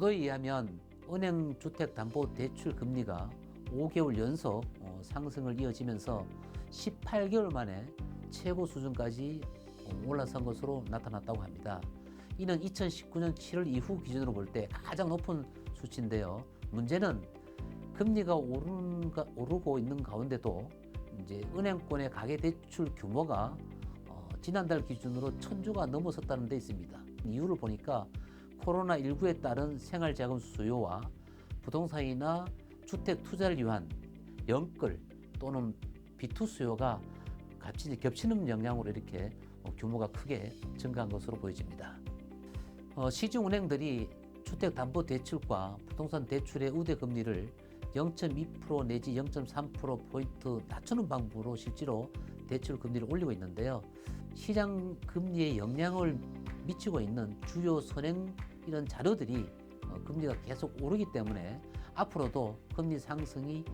보도에 의하면 은행 주택담보대출 금리가 5개월 연속 상승을 이어지면서 18개월 만에 최고 수준까지 올라선 것으로 나타났다고 합니다. 이는 2019년 7월 이후 기준으로 볼 때 가장 높은 수치인데요. 문제는 금리가 오르고 있는 가운데도 이제 은행권의 가계대출 규모가 지난달 기준으로 1,000조가 넘어섰다는 데 있습니다. 이유를 보니까 코로나19에 따른 생활자금 수요와 부동산이나 주택 투자를 위한 연끌 또는 비투 수요가 같이 겹치는 영향으로 이렇게 규모가 크게 증가한 것으로 보여집니다. 시중은행들이 주택담보대출과 부동산 대출의 우대금리를 0.2% 내지 0.3%포인트 낮추는 방법으로 실제로 대출 금리를 올리고 있는데요. 시장 금리에 영향을 미치고 있는 주요 선행 이런 자료들이 금리가 계속 오르기 때문에 앞으로도 금리 상승이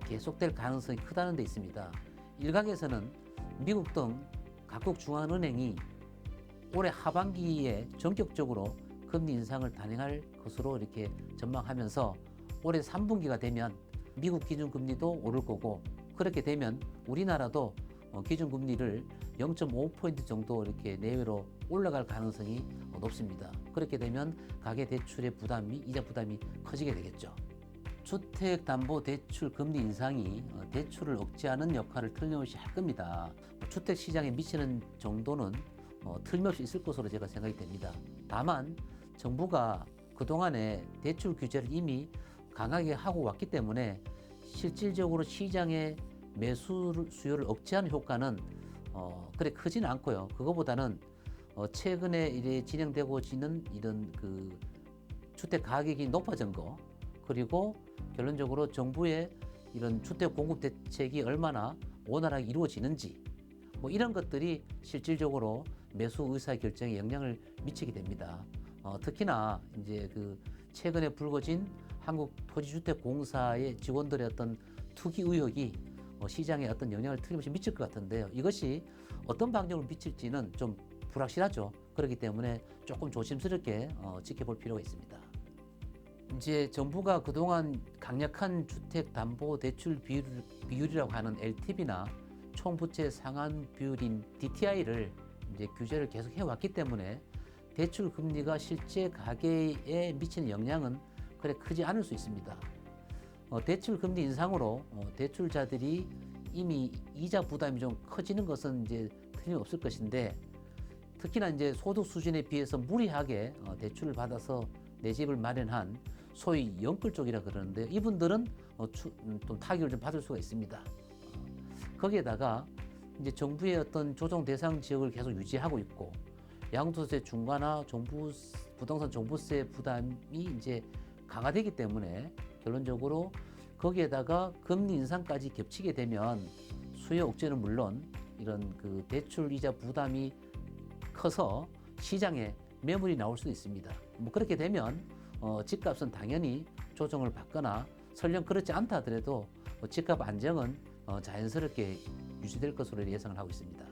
계속될 가능성이 크다는 데 있습니다. 일각에서는 미국 등 각국 중앙은행이 올해 하반기에 전격적으로 금리 인상을 단행할 것으로 이렇게 전망하면서 올해 3분기가 되면 미국 기준금리도 오를 거고, 그렇게 되면 우리나라도 기준금리를 0.5포인트 정도 이렇게 내외로 올라갈 가능성이 높습니다. 그렇게 되면 가계대출의 부담이, 이자 부담이 커지게 되겠죠. 주택담보대출 금리 인상이 대출을 억제하는 역할을 틀림없이 할 겁니다. 주택시장에 미치는 정도는 틀림없이 있을 것으로 제가 생각이 됩니다. 다만 정부가 그동안에 대출 규제를 이미 강하게 하고 왔기 때문에 실질적으로 시장의 매수 수요를 억제하는 효과는 그래 크지는 않고요. 그거보다는 최근에 이래 진행되고 있는 이런 그 주택 가격이 높아진 거, 그리고 결론적으로 정부의 이런 주택 공급 대책이 얼마나 원활하게 이루어지는지, 뭐 이런 것들이 실질적으로 매수 의사 결정에 영향을 미치게 됩니다. 특히나 이제 그 최근에 불거진 한국토지주택공사의 직원들의 어떤 투기 의혹이 시장에 어떤 영향을 틀림없이 미칠 것 같은데요. 이것이 어떤 방향으로 미칠지는 좀 불확실하죠. 그렇기 때문에 조금 조심스럽게 지켜볼 필요가 있습니다. 이제 정부가 그동안 강력한 주택담보대출 비율이라고 하는 LTV나 총부채 상환 비율인 DTI를 이제 규제를 계속 해왔기 때문에 대출 금리가 실제 가계에 미치는 영향은 그래 크지 않을 수 있습니다. 대출 금리 인상으로 대출자들이 이미 이자 부담이 좀 커지는 것은 이제 틀림없을 것인데, 특히나 이제 소득 수준에 비해서 무리하게 대출을 받아서 내 집을 마련한 소위 연끌 쪽이라 그러는데, 이분들은 좀 타격을 좀 받을 수가 있습니다. 거기에다가 이제 정부의 어떤 조정 대상 지역을 계속 유지하고 있고, 양도세 중과나 부동산 종부세 부담이 이제 강화되기 때문에 결론적으로 거기에다가 금리 인상까지 겹치게 되면 수요 억제는 물론 이런 그 대출 이자 부담이 커서 시장에 매물이 나올 수도 있습니다. 뭐 그렇게 되면 집값은 당연히 조정을 받거나, 설령 그렇지 않다 하더라도 집값 안정은 자연스럽게 유지될 것으로 예상을 하고 있습니다.